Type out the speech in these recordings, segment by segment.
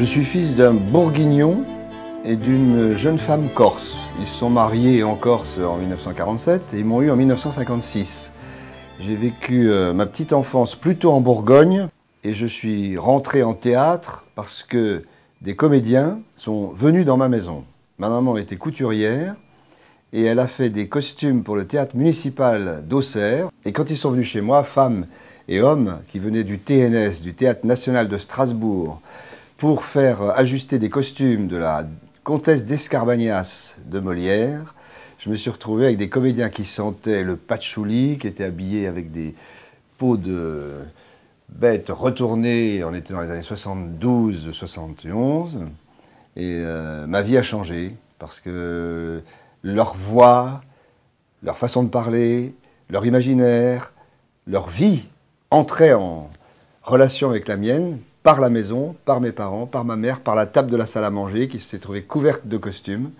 suis fils d'un bourguignon et d'une jeune femme corse. Ils se sont mariés en Corse en 1947 et ils m'ont eu en 1956. J'ai vécu ma petite enfance plutôt en Bourgogne et je suis rentré en théâtre parce que des comédiens sont venus dans ma maison. Ma maman était couturière et elle a fait des costumes pour le théâtre municipal d'Auxerre. Et quand ils sont venus chez moi, femmes et hommes qui venaient du TNS, du Théâtre National de Strasbourg, pour faire ajuster des costumes de la comtesse d'Escarbagnas de Molière, je me suis retrouvé avec des comédiens qui sentaient le patchouli, qui étaient habillés avec des peaux de bêtes retournées. On était dans les années 72, 71. Et ma vie a changé parce que leur voix, leur façon de parler, leur imaginaire, leur vie entrait en relation avec la mienne, par la maison, par mes parents, par ma mère, par la table de la salle à manger qui s'est trouvée couverte de costumes.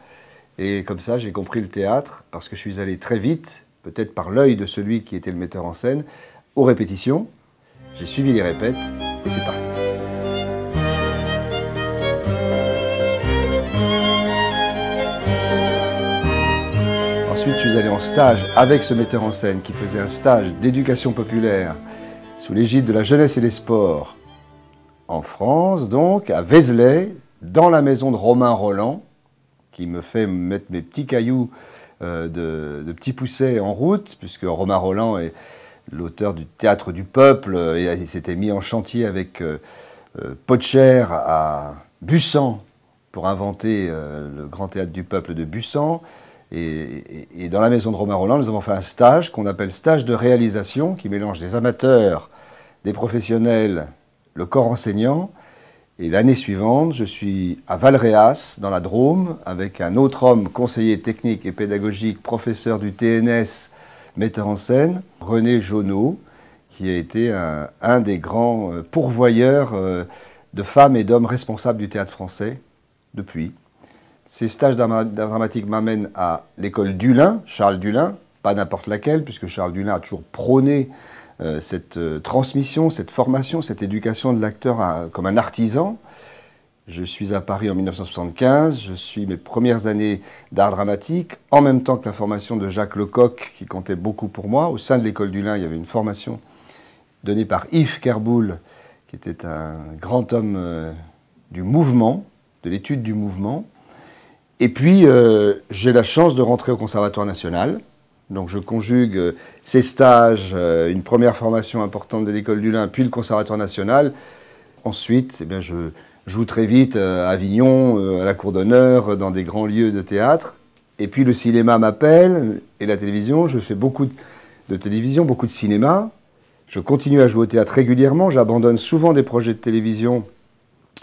Et comme ça, j'ai compris le théâtre parce que je suis allé très vite, peut-être par l'œil de celui qui était le metteur en scène, aux répétitions. J'ai suivi les répètes et c'est parti. Ensuite, je suis allé en stage avec ce metteur en scène qui faisait un stage d'éducation populaire sous l'égide de la jeunesse et des sports en France, donc, à Vézelay, dans la maison de Romain Rolland, qui me fait mettre mes petits cailloux de petits poussets en route, puisque Romain Rolland est l'auteur du Théâtre du Peuple, et il s'était mis en chantier avec Potcher à Bussan pour inventer le Grand Théâtre du Peuple de Bussan. Et dans la maison de Romain Rolland, nous avons fait un stage qu'on appelle stage de réalisation, qui mélange des amateurs, des professionnels, le corps enseignant. Et l'année suivante, je suis à Valréas, dans la Drôme, avec un autre homme, conseiller technique et pédagogique, professeur du TNS, metteur en scène, René Jauneau, qui a été un des grands pourvoyeurs de femmes et d'hommes responsables du théâtre français depuis. Ces stages d'art dramatique m'amènent à l'école Dulin, Charles Dulin, pas n'importe laquelle, puisque Charles Dulin a toujours prôné cette transmission, cette formation, cette éducation de l'acteur comme un artisan. Je suis à Paris en 1975, je suis mes premières années d'art dramatique, en même temps que la formation de Jacques Lecoq, qui comptait beaucoup pour moi. Au sein de l'école du Lin, il y avait une formation donnée par Yves Kerboul, qui était un grand homme du mouvement, de l'étude du mouvement. Et puis, j'ai la chance de rentrer au Conservatoire national. Donc je conjugue ces stages, une première formation importante de l'école du Lin, puis le Conservatoire national. Ensuite, eh bien, je joue très vite à Avignon, à la Cour d'honneur, dans des grands lieux de théâtre. Et puis le cinéma m'appelle, et la télévision. Je fais beaucoup de télévision, beaucoup de cinéma. Je continue à jouer au théâtre régulièrement. J'abandonne souvent des projets de télévision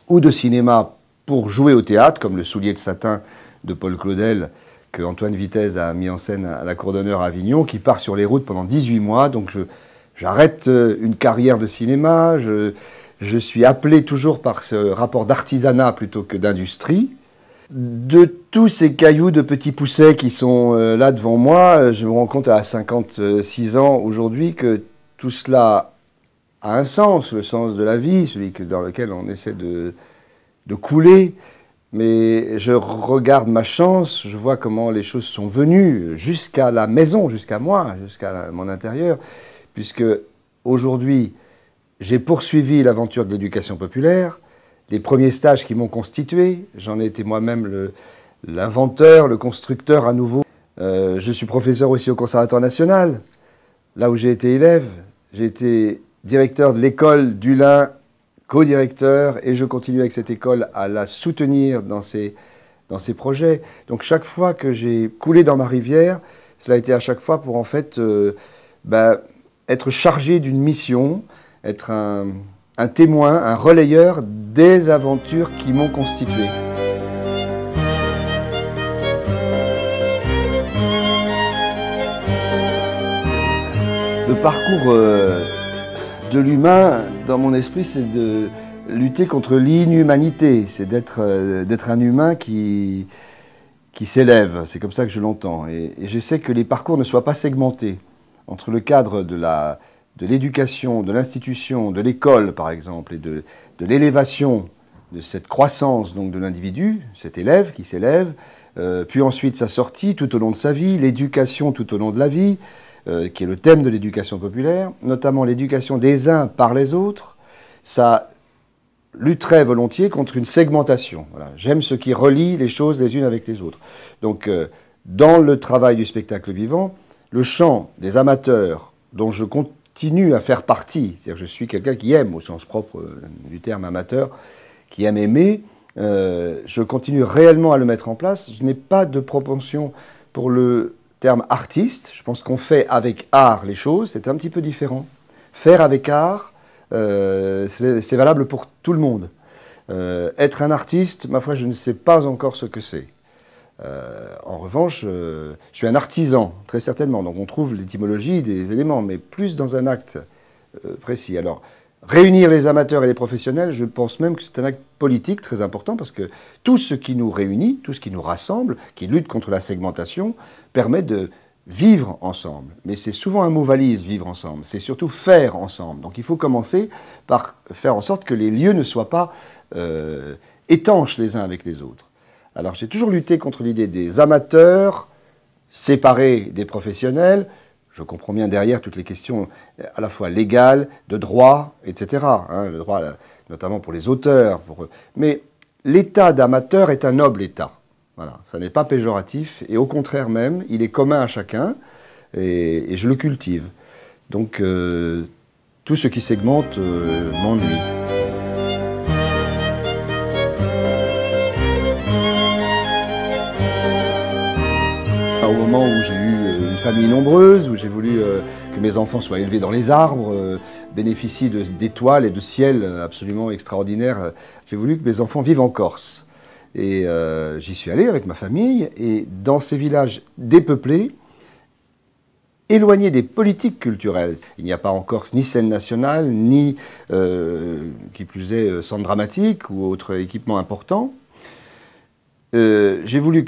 ou de cinéma pour jouer au théâtre, comme Le Soulier de satin de Paul Claudel, que Antoine Vitesse a mis en scène à la Cour d'honneur à Avignon, qui part sur les routes pendant 18 mois. Donc j'arrête une carrière de cinéma, je suis appelé toujours par ce rapport d'artisanat plutôt que d'industrie. De tous ces cailloux de petits poussets qui sont là devant moi, je me rends compte à 56 ans aujourd'hui que tout cela a un sens, le sens de la vie, celui dans lequel on essaie de couler. Mais je regarde ma chance, je vois comment les choses sont venues jusqu'à la maison, jusqu'à moi, jusqu'à mon intérieur, puisque aujourd'hui, j'ai poursuivi l'aventure de l'éducation populaire, les premiers stages qui m'ont constitué, j'en ai été moi-même l'inventeur, le constructeur à nouveau. Je suis professeur aussi au Conservatoire national, là où j'ai été élève, j'ai été directeur de l'école du Lin, co-directeur, et je continue avec cette école à la soutenir dans ses projets. Donc chaque fois que j'ai coulé dans ma rivière, cela a été à chaque fois pour en fait être chargé d'une mission, être un témoin, un relayeur des aventures qui m'ont constitué. Le parcours de l'humain, dans mon esprit, c'est de lutter contre l'inhumanité, c'est d'être un humain qui s'élève, c'est comme ça que je l'entends. Et j'essaie que les parcours ne soient pas segmentés entre le cadre de l'éducation, de l'institution, de l'école par exemple, et de l'élévation de cette croissance donc, de l'individu, cet élève qui s'élève, puis ensuite sa sortie tout au long de sa vie, l'éducation tout au long de la vie, qui est le thème de l'éducation populaire, notamment l'éducation des uns par les autres. Ça lutterait volontiers contre une segmentation. Voilà. J'aime ce qui relie les choses les unes avec les autres. Donc, dans le travail du spectacle vivant, le champ des amateurs, dont je continue à faire partie, c'est-à-dire que je suis quelqu'un qui aime, au sens propre du terme amateur, qui aime aimer, je continue réellement à le mettre en place. Je n'ai pas de propension pour le terme artiste. Je pense qu'on fait avec art les choses, c'est un petit peu différent. Faire avec art, c'est valable pour tout le monde. Être un artiste, ma foi, je ne sais pas encore ce que c'est. En revanche, je suis un artisan, très certainement. Donc on trouve l'étymologie des éléments, mais plus dans un acte précis. Alors, réunir les amateurs et les professionnels, je pense même que c'est un acte politique très important, parce que tout ce qui nous réunit, tout ce qui nous rassemble, qui lutte contre la segmentation, permet de vivre ensemble. Mais c'est souvent un mot valise, vivre ensemble. C'est surtout faire ensemble. Donc il faut commencer par faire en sorte que les lieux ne soient pas étanches les uns avec les autres. Alors j'ai toujours lutté contre l'idée des amateurs séparés des professionnels. Je comprends bien derrière toutes les questions à la fois légales, de droit, etc. Hein, le droit, notamment pour les auteurs. Mais l'état d'amateur est un noble état. Voilà, ça n'est pas péjoratif, et au contraire même, il est commun à chacun, et je le cultive. Donc, tout ce qui segmente m'ennuie. Au moment où j'ai eu une famille nombreuse, où j'ai voulu que mes enfants soient élevés dans les arbres, bénéficient d'étoiles et de ciels absolument extraordinaires, j'ai voulu que mes enfants vivent en Corse. Et j'y suis allé avec ma famille, et dans ces villages dépeuplés, éloignés des politiques culturelles, il n'y a pas en Corse ni scène nationale, ni, qui plus est, centre dramatique ou autre équipement important. J'ai voulu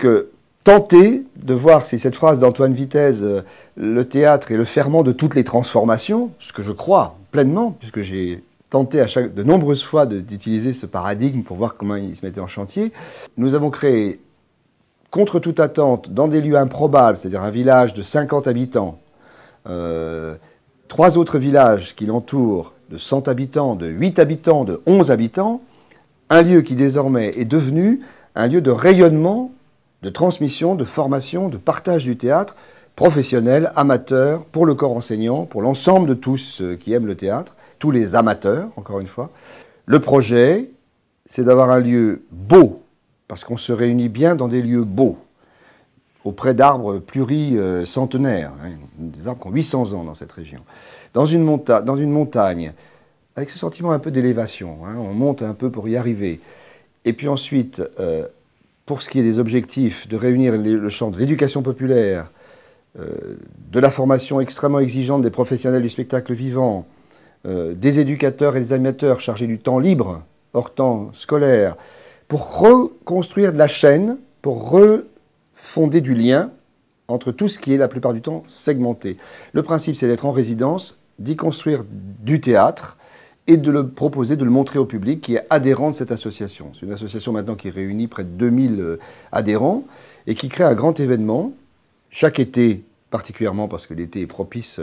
tenter de voir si cette phrase d'Antoine Vitez, le théâtre est le ferment de toutes les transformations, ce que je crois pleinement, puisque j'ai tenté de nombreuses fois d'utiliser ce paradigme pour voir comment il se mettait en chantier. Nous avons créé, contre toute attente, dans des lieux improbables, c'est-à-dire un village de 50 habitants, 3 autres villages qui l'entourent de 100 habitants, de 8 habitants, de 11 habitants, un lieu qui désormais est devenu un lieu de rayonnement, de transmission, de formation, de partage du théâtre, professionnel, amateur, pour le corps enseignant, pour l'ensemble de tous qui aiment le théâtre, tous les amateurs, encore une fois. Le projet, c'est d'avoir un lieu beau, parce qu'on se réunit bien dans des lieux beaux, auprès d'arbres pluricentenaires, hein, des arbres qui ont 800 ans dans cette région, dans une montagne, avec ce sentiment un peu d'élévation, hein, on monte un peu pour y arriver. Et puis ensuite, pour ce qui est des objectifs, de réunir le champ de l'éducation populaire, de la formation extrêmement exigeante des professionnels du spectacle vivant, des éducateurs et des animateurs chargés du temps libre, hors temps scolaire, pour reconstruire de la chaîne, pour refonder du lien entre tout ce qui est la plupart du temps segmenté. Le principe, c'est d'être en résidence, d'y construire du théâtre et de le proposer, de le montrer au public qui est adhérent de cette association. C'est une association maintenant qui réunit près de 2000 adhérents et qui crée un grand événement, chaque été particulièrement parce que l'été est propice,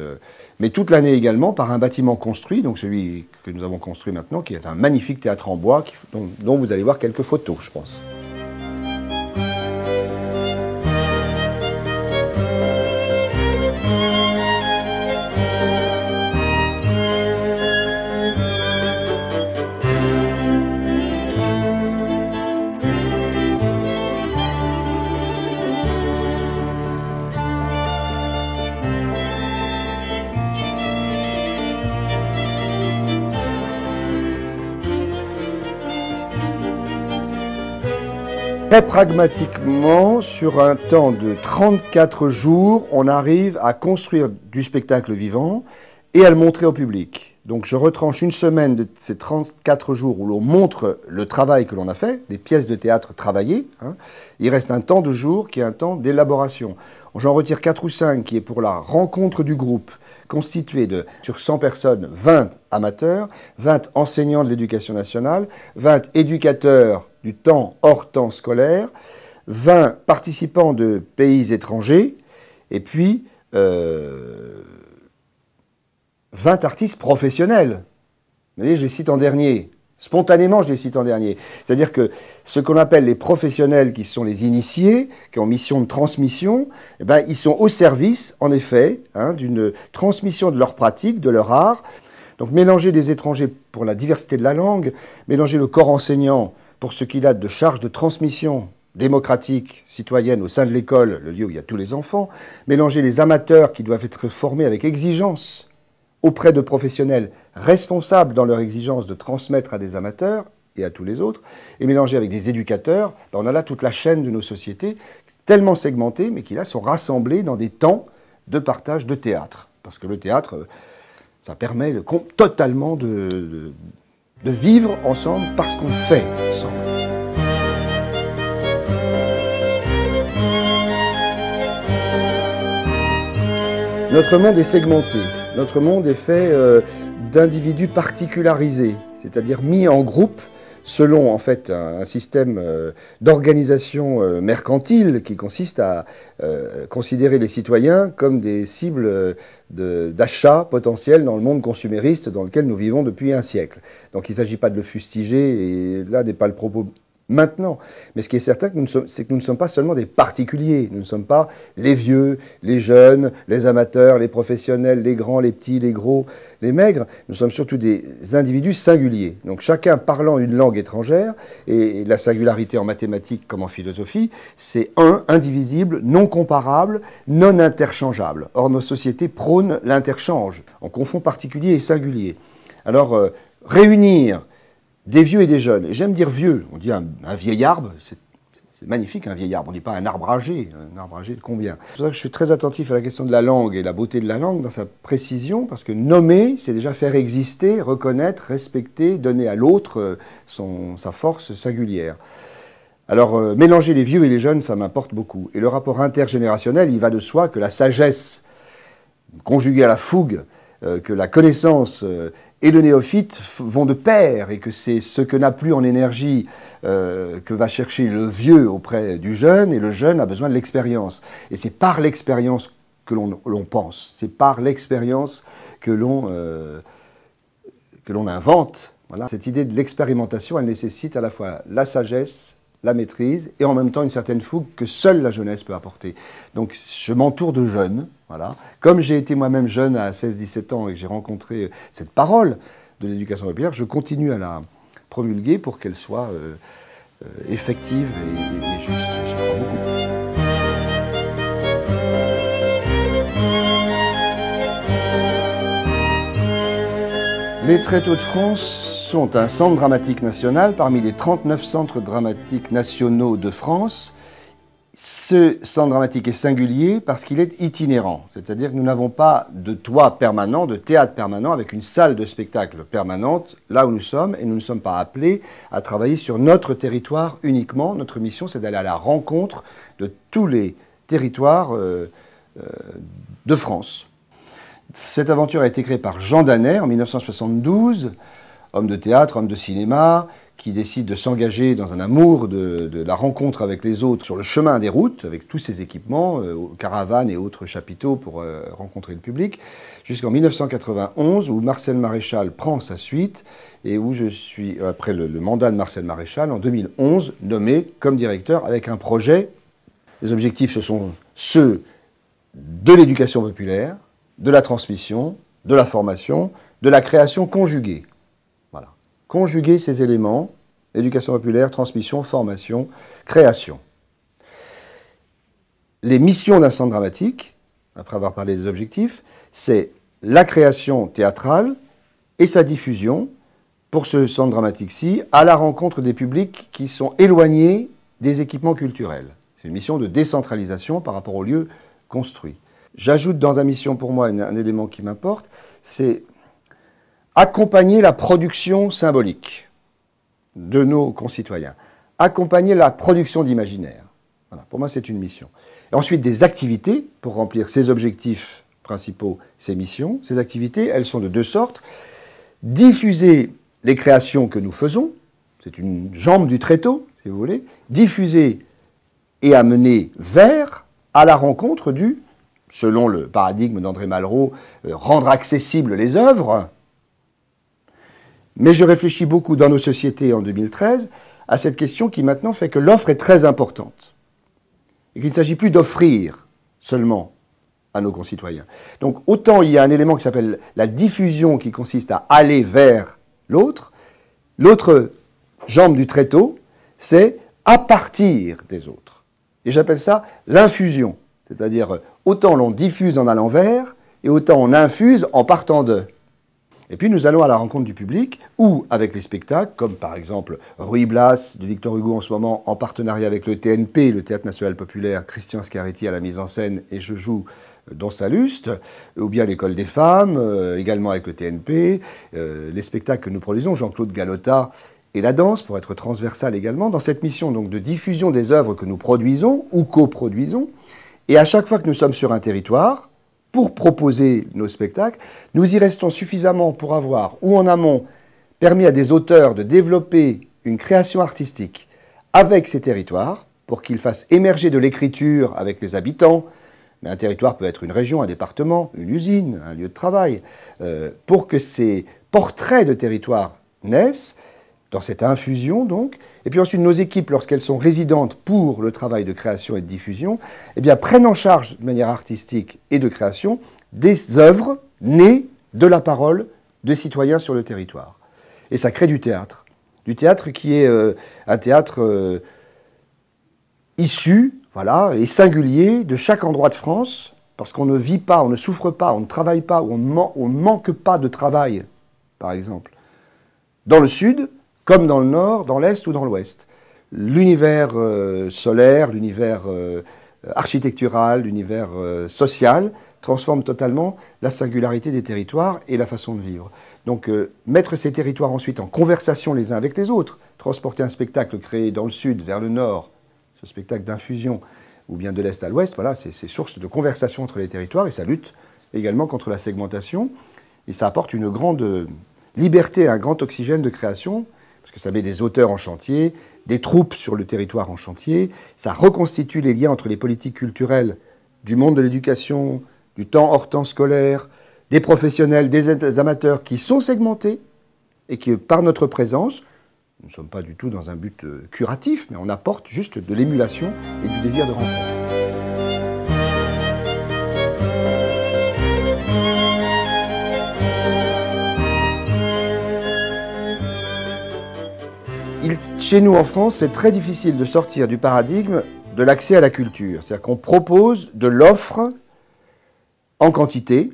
mais toute l'année également par un bâtiment construit, donc celui que nous avons construit maintenant, qui est un magnifique théâtre en bois, dont vous allez voir quelques photos, je pense. Très pragmatiquement, sur un temps de 34 jours, on arrive à construire du spectacle vivant et à le montrer au public. Donc je retranche une semaine de ces 34 jours où l'on montre le travail que l'on a fait, les pièces de théâtre travaillées. Hein. Il reste un temps de jour qui est un temps d'élaboration. J'en retire 4 ou 5 qui est pour la rencontre du groupe. constitué de, sur 100 personnes, 20 amateurs, 20 enseignants de l'éducation nationale, 20 éducateurs du temps hors temps scolaire, 20 participants de pays étrangers, et puis 20 artistes professionnels. Vous voyez, je les cite en dernier. Spontanément, je les cite en dernier. C'est-à-dire que ce qu'on appelle les professionnels, qui sont les initiés, qui ont mission de transmission, eh ben, ils sont au service, en effet, d'une transmission de leur pratique, de leur art. Donc mélanger des étrangers pour la diversité de la langue, mélanger le corps enseignant pour ce qu'il a de charge de transmission démocratique, citoyenne au sein de l'école, le lieu où il y a tous les enfants, mélanger les amateurs qui doivent être formés avec exigence auprès de professionnels responsables dans leur exigence de transmettre à des amateurs et à tous les autres, et mélanger avec des éducateurs, on a là toute la chaîne de nos sociétés, tellement segmentées, mais qui là sont rassemblées dans des temps de partage de théâtre. Parce que le théâtre, ça permet totalement de vivre ensemble parce qu'on fait ensemble. Notre monde est segmenté. Notre monde est fait d'individus particularisés, c'est-à-dire mis en groupe selon en fait un système d'organisation mercantile qui consiste à considérer les citoyens comme des cibles d'achat potentiels dans le monde consumériste dans lequel nous vivons depuis un siècle. Donc il ne s'agit pas de le fustiger, et là n'est pas le propos maintenant. Mais ce qui est certain, c'est que nous ne sommes pas seulement des particuliers. Nous ne sommes pas les vieux, les jeunes, les amateurs, les professionnels, les grands, les petits, les gros, les maigres. Nous sommes surtout des individus singuliers. Donc chacun parlant une langue étrangère, et la singularité en mathématiques comme en philosophie, c'est indivisible, non comparable, non interchangeable. Or nos sociétés prônent l'interchange. On confond particulier et singulier. Alors réunir des vieux et des jeunes. Et j'aime dire vieux. On dit un vieil arbre, c'est magnifique un vieil arbre. On ne dit pas un arbre âgé de combien. C'est pour ça que je suis très attentif à la question de la langue et la beauté de la langue dans sa précision, parce que nommer, c'est déjà faire exister, reconnaître, respecter, donner à l'autre sa force singulière. Alors, mélanger les vieux et les jeunes, ça m'importe beaucoup. Et le rapport intergénérationnel, il va de soi que la sagesse, conjuguée à la fougue, que la connaissance et le néophyte vont de pair, et que c'est ce que n'a plus en énergie que va chercher le vieux auprès du jeune, et le jeune a besoin de l'expérience. Et c'est par l'expérience que l'on pense, c'est par l'expérience que l'on invente. Voilà. Cette idée de l'expérimentation, elle nécessite à la fois la sagesse, la maîtrise, et en même temps une certaine fougue que seule la jeunesse peut apporter. Donc je m'entoure de jeunes, voilà. Comme j'ai été moi-même jeune à 16-17 ans et que j'ai rencontré cette parole de l'éducation populaire, je continue à la promulguer pour qu'elle soit effective et juste. J'y crois beaucoup. Les Tréteaux de France sont un centre dramatique national parmi les 39 centres dramatiques nationaux de France. Ce centre dramatique est singulier parce qu'il est itinérant, c'est-à-dire que nous n'avons pas de toit permanent, de théâtre permanent, avec une salle de spectacle permanente là où nous sommes, et nous ne sommes pas appelés à travailler sur notre territoire uniquement. Notre mission, c'est d'aller à la rencontre de tous les territoires de France. Cette aventure a été créée par Jean Danet en 1972, homme de théâtre, homme de cinéma, qui décide de s'engager dans un amour de la rencontre avec les autres sur le chemin des routes, avec tous ses équipements, caravanes et autres chapiteaux pour rencontrer le public, jusqu'en 1991, où Marcel Maréchal prend sa suite, et où je suis, après le mandat de Marcel Maréchal, en 2011, nommé comme directeur avec un projet. Les objectifs, ce sont ceux de l'éducation populaire, de la transmission, de la formation, de la création conjuguée. Voilà. Conjuguer ces éléments, éducation populaire, transmission, formation, création. Les missions d'un centre dramatique, après avoir parlé des objectifs, c'est la création théâtrale et sa diffusion, pour ce centre dramatique-ci, à la rencontre des publics qui sont éloignés des équipements culturels. C'est une mission de décentralisation par rapport aux lieux construits. J'ajoute dans la mission pour moi un élément qui m'importe, c'est accompagner la production symbolique de nos concitoyens, accompagner la production d'imaginaire. Voilà, pour moi, c'est une mission. Et ensuite, des activités pour remplir ces objectifs principaux ses missions, ses activités. Elles sont de deux sortes. Diffuser les créations que nous faisons, c'est une jambe du tréteau, si vous voulez, diffuser et amener vers, à la rencontre du, selon le paradigme d'André Malraux, rendre accessibles les œuvres. Mais je réfléchis beaucoup dans nos sociétés en 2013 à cette question qui maintenant fait que l'offre est très importante. Et qu'il ne s'agit plus d'offrir seulement à nos concitoyens. Donc autant il y a un élément qui s'appelle la diffusion qui consiste à aller vers l'autre, l'autre jambe du tréteau, c'est à partir des autres. Et j'appelle ça l'infusion. C'est-à-dire autant l'on diffuse en allant vers, et autant on infuse en partant d'eux. Et puis nous allons à la rencontre du public, ou avec les spectacles, comme par exemple Ruy Blas de Victor Hugo en ce moment, en partenariat avec le TNP, le Théâtre National Populaire, Christian Scarretti à la mise en scène, et je joue dans Salluste, ou bien l'École des femmes, également avec le TNP, les spectacles que nous produisons, Jean-Claude Galota et la danse, pour être transversal également, dans cette mission donc de diffusion des œuvres que nous produisons ou coproduisons. Et à chaque fois que nous sommes sur un territoire, pour proposer nos spectacles, nous y restons suffisamment pour avoir, ou en amont, permis à des auteurs de développer une création artistique avec ces territoires, pour qu'ils fassent émerger de l'écriture avec les habitants, mais un territoire peut être une région, un département, une usine, un lieu de travail, pour que ces portraits de territoire naissent, dans cette infusion donc, et puis ensuite nos équipes, lorsqu'elles sont résidentes pour le travail de création et de diffusion, eh bien, prennent en charge de manière artistique et de création des œuvres nées de la parole de citoyens sur le territoire. Et ça crée du théâtre qui est un théâtre issu, voilà, et singulier de chaque endroit de France, parce qu'on ne vit pas, on ne souffre pas, on ne travaille pas, on ne manque pas de travail, par exemple. Dans le Sud, comme dans le Nord, dans l'Est ou dans l'Ouest. L'univers solaire, l'univers architectural, l'univers social transforme totalement la singularité des territoires et la façon de vivre. Donc mettre ces territoires ensuite en conversation les uns avec les autres, transporter un spectacle créé dans le Sud vers le Nord, ce spectacle d'infusion, ou bien de l'Est à l'Ouest, voilà, c'est source de conversation entre les territoires et ça lutte également contre la segmentation et ça apporte une grande liberté, un grand oxygène de création, parce que ça met des auteurs en chantier, des troupes sur le territoire en chantier, ça reconstitue les liens entre les politiques culturelles du monde de l'éducation, du temps hors temps scolaire, des professionnels, des amateurs qui sont segmentés et qui, par notre présence, nous ne sommes pas du tout dans un but curatif, mais on apporte juste de l'émulation et du désir de rencontre. Chez nous en France, c'est très difficile de sortir du paradigme de l'accès à la culture. C'est-à-dire qu'on propose de l'offre en quantité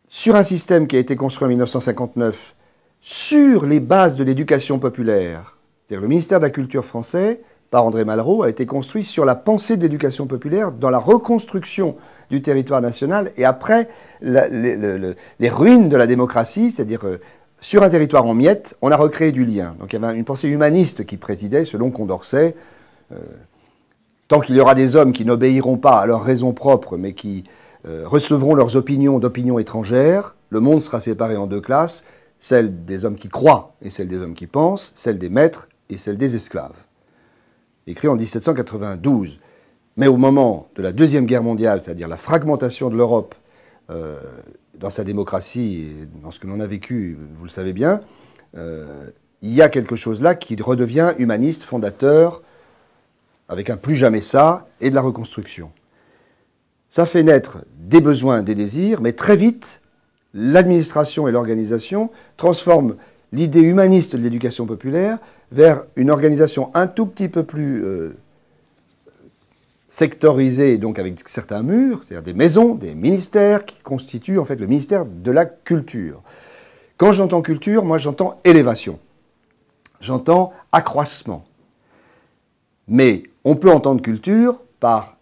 sur un système qui a été construit en 1959 sur les bases de l'éducation populaire. C'est-à-dire le ministère de la Culture français, par André Malraux, a été construit sur la pensée de l'éducation populaire dans la reconstruction du territoire national et après les ruines de la démocratie, c'est-à-dire sur un territoire en miettes, on a recréé du lien. Donc il y avait une pensée humaniste qui présidait, selon Condorcet. Tant qu'il y aura des hommes qui n'obéiront pas à leurs raisons propres, mais qui recevront leurs opinions d'opinions étrangères, le monde sera séparé en deux classes, celle des hommes qui croient et celle des hommes qui pensent, celle des maîtres et celle des esclaves. Écrit en 1792. Mais au moment de la Deuxième Guerre mondiale, c'est-à-dire la fragmentation de l'Europe, dans sa démocratie et dans ce que l'on a vécu, vous le savez bien, il y a quelque chose là qui redevient humaniste, fondateur, avec un plus jamais ça, et de la reconstruction. Ça fait naître des besoins, des désirs, mais très vite, l'administration et l'organisation transforment l'idée humaniste de l'éducation populaire vers une organisation un tout petit peu plus sectorisée, donc avec certains murs, c'est-à-dire des maisons, des ministères qui constituent en fait le ministère de la culture. Quand j'entends culture, moi j'entends élévation, j'entends accroissement. Mais on peut entendre culture par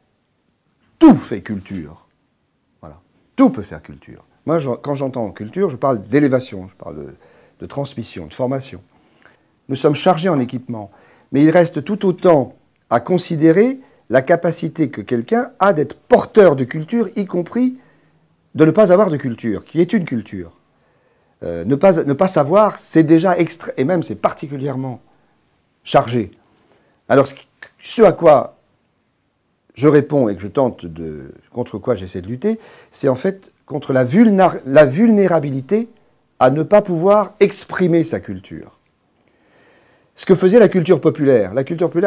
tout fait culture. Voilà, tout peut faire culture. Moi, quand j'entends culture, je parle d'élévation, je parle de transmission, de formation. Nous sommes chargés en équipement, mais il reste tout autant à considérer la capacité que quelqu'un a d'être porteur de culture, y compris de ne pas avoir de culture, qui est une culture. Ne pas savoir, c'est déjà extrait, et même c'est particulièrement chargé. Alors, ce à quoi je réponds et que je tente contre quoi j'essaie de lutter, c'est en fait contre la vulnérabilité à ne pas pouvoir exprimer sa culture. Ce que faisait la culture populaire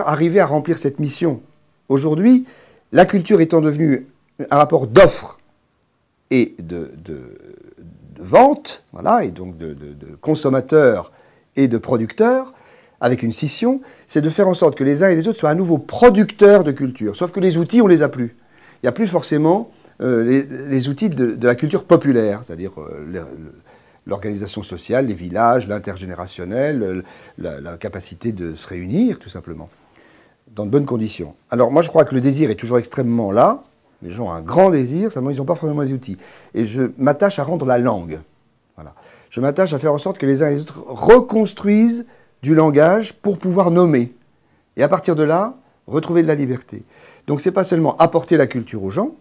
arrivait à remplir cette mission. Aujourd'hui, la culture étant devenue un rapport d'offre et de vente, voilà, et donc de consommateurs et de producteurs, avec une scission, c'est de faire en sorte que les uns et les autres soient à nouveau producteurs de culture. Sauf que les outils, on ne les a plus. Il n'y a plus forcément les outils de la culture populaire, c'est-à-dire l'organisation sociale, les villages, l'intergénérationnel, la capacité de se réunir, tout simplement, dans de bonnes conditions. Alors moi, je crois que le désir est toujours extrêmement là. Les gens ont un grand désir, seulement ils n'ont pas forcément les outils. Et je m'attache à rendre la langue. Voilà. Je m'attache à faire en sorte que les uns et les autres reconstruisent du langage pour pouvoir nommer. Et à partir de là, retrouver de la liberté. Donc ce n'est pas seulement apporter la culture aux gens,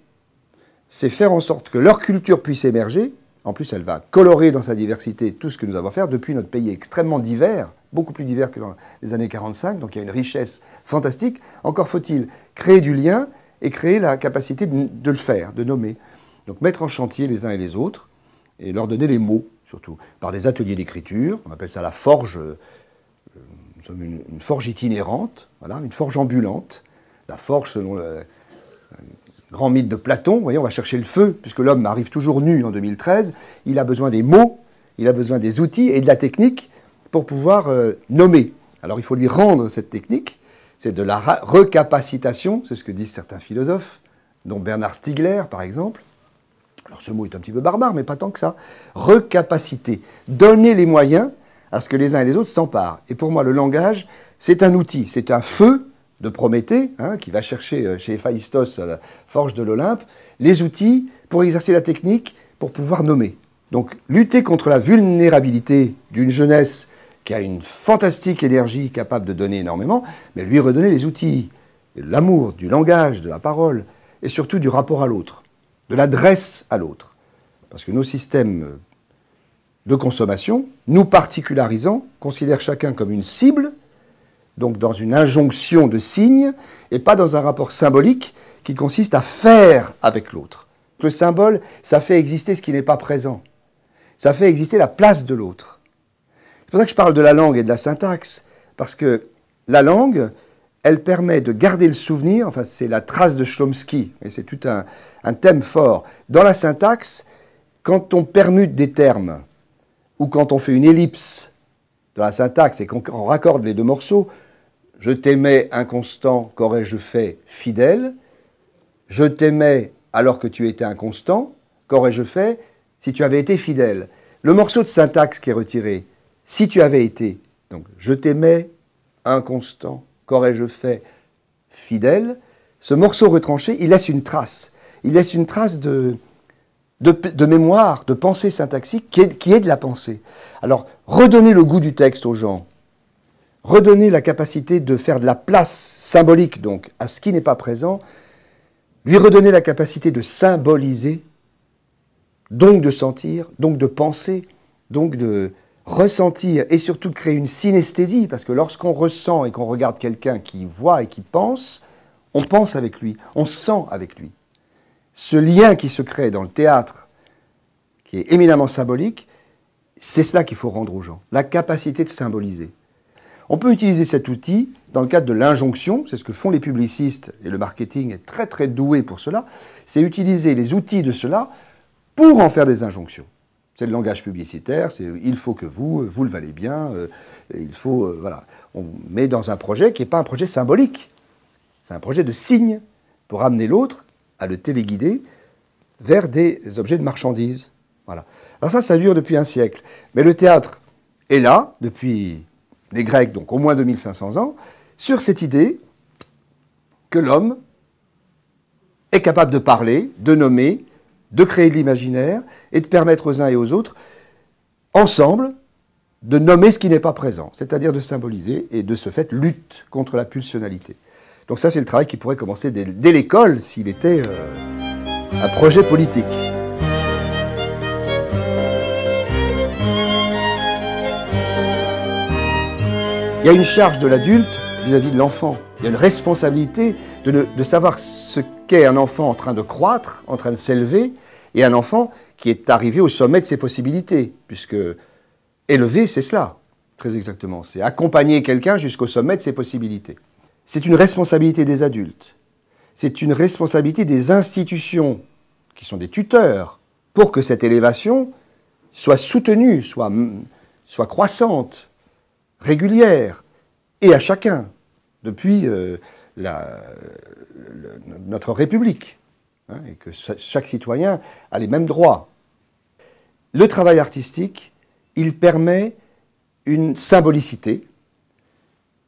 c'est faire en sorte que leur culture puisse émerger. En plus, elle va colorer dans sa diversité tout ce que nous avons à faire. Depuis, notre pays est extrêmement divers, beaucoup plus divers que dans les années 45, donc il y a une richesse fantastique. Encore faut-il créer du lien et créer la capacité de le faire, de nommer. Donc mettre en chantier les uns et les autres, et leur donner les mots, surtout, par des ateliers d'écriture, on appelle ça la forge, nous sommes une forge itinérante, voilà, une forge ambulante. La forge, selon le grand mythe de Platon, vous voyez, on va chercher le feu, puisque l'homme arrive toujours nu en 2013, il a besoin des mots, il a besoin des outils et de la technique pour pouvoir nommer. Alors il faut lui rendre cette technique, c'est de la recapacitation, c'est ce que disent certains philosophes, dont Bernard Stiegler par exemple. Alors ce mot est un petit peu barbare, mais pas tant que ça. Recapaciter, donner les moyens à ce que les uns et les autres s'emparent. Et pour moi, le langage, c'est un outil, c'est un feu de Prométhée, hein, qui va chercher chez Héphaïstos, à la forge de l'Olympe, les outils pour exercer la technique, pour pouvoir nommer. Donc lutter contre la vulnérabilité d'une jeunesse qui a une fantastique énergie capable de donner énormément, mais lui redonner les outils, l'amour, du langage, de la parole, et surtout du rapport à l'autre, de l'adresse à l'autre. Parce que nos systèmes de consommation, nous particularisant, considèrent chacun comme une cible, donc dans une injonction de signes, et pas dans un rapport symbolique qui consiste à faire avec l'autre. Le symbole, ça fait exister ce qui n'est pas présent. Ça fait exister la place de l'autre. C'est pour ça que je parle de la langue et de la syntaxe, parce que la langue, elle permet de garder le souvenir, enfin c'est la trace de Chomsky, et c'est tout un thème fort. Dans la syntaxe, quand on permute des termes, ou quand on fait une ellipse dans la syntaxe et qu'on raccorde les deux morceaux, je t'aimais inconstant, qu'aurais-je fait fidèle, je t'aimais alors que tu étais inconstant, qu'aurais-je fait si tu avais été fidèle. Le morceau de syntaxe qui est retiré, si tu avais été, donc je t'aimais inconstant, qu'aurais-je fait fidèle, ce morceau retranché, il laisse une trace. Il laisse une trace de mémoire, de pensée syntaxique qui est de la pensée. Alors, redonner le goût du texte aux gens, redonner la capacité de faire de la place symbolique donc à ce qui n'est pas présent, lui redonner la capacité de symboliser, donc de sentir, donc de penser, donc de ressentir et surtout de créer une synesthésie, parce que lorsqu'on ressent et qu'on regarde quelqu'un qui voit et qui pense, on pense avec lui, on sent avec lui. Ce lien qui se crée dans le théâtre, qui est éminemment symbolique, c'est cela qu'il faut rendre aux gens, la capacité de symboliser. On peut utiliser cet outil dans le cadre de l'injonction, c'est ce que font les publicistes, et le marketing est très très doué pour cela, c'est utiliser les outils de cela pour en faire des injonctions. C'est le langage publicitaire, c'est « il faut que vous le valez bien », il faut, voilà. On met dans un projet qui n'est pas un projet symbolique, c'est un projet de signe pour amener l'autre à le téléguider vers des objets de marchandises. Voilà. Alors ça dure depuis un siècle. Mais le théâtre est là, depuis les Grecs, donc au moins 2500 ans, sur cette idée que l'homme est capable de parler, de nommer, de créer de l'imaginaire et de permettre aux uns et aux autres, ensemble, de nommer ce qui n'est pas présent, c'est-à-dire de symboliser et de ce fait lutte contre la pulsionalité. Donc ça, c'est le travail qui pourrait commencer dès l'école s'il était un projet politique. Il y a une charge de l'adulte vis-à-vis de l'enfant. Il y a une responsabilité de savoir ce qu'est un enfant en train de croître, en train de s'élever, et un enfant qui est arrivé au sommet de ses possibilités, puisque élever, c'est cela, très exactement. C'est accompagner quelqu'un jusqu'au sommet de ses possibilités. C'est une responsabilité des adultes. C'est une responsabilité des institutions, qui sont des tuteurs, pour que cette élévation soit soutenue, soit croissante, régulière, et à chacun, depuis notre République, hein, et que chaque citoyen a les mêmes droits. Le travail artistique, il permet une symbolicité,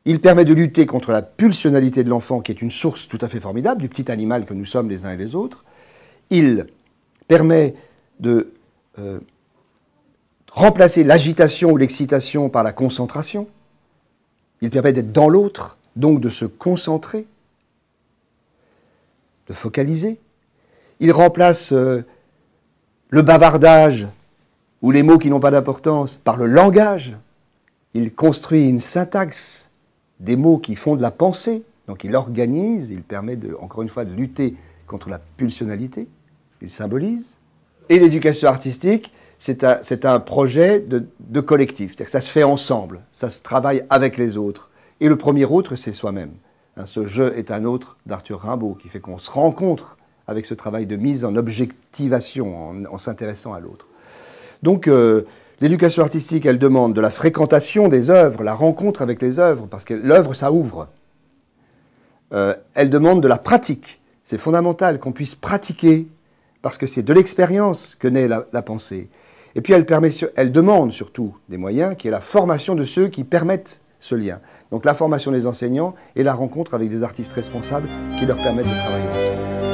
il permet de lutter contre la pulsionalité de l'enfant, qui est une source tout à fait formidable, du petit animal que nous sommes les uns et les autres. Il permet de remplacer l'agitation ou l'excitation par la concentration. Il permet d'être dans l'autre, donc de se concentrer, de focaliser. Il remplace le bavardage ou les mots qui n'ont pas d'importance par le langage. Il construit une syntaxe, des mots qui font de la pensée. Donc il organise, il permet, encore une fois, de lutter contre la pulsionalité. Il symbolise. Et l'éducation artistique, c'est un projet de collectif. C'est-à-dire que ça se fait ensemble, ça se travaille avec les autres. Et le premier autre, c'est soi-même. Hein, ce jeu est un autre d'Arthur Rimbaud, qui fait qu'on se rencontre avec ce travail de mise en objectivation, en s'intéressant à l'autre. Donc, l'éducation artistique, elle demande de la fréquentation des œuvres, la rencontre avec les œuvres, parce que l'œuvre, ça ouvre. Elle demande de la pratique. C'est fondamental qu'on puisse pratiquer, parce que c'est de l'expérience que naît la pensée. Et puis, elle demande surtout des moyens, qui est la formation de ceux qui permettent ce lien. Donc, la formation des enseignants et la rencontre avec des artistes responsables qui leur permettent de travailler ensemble.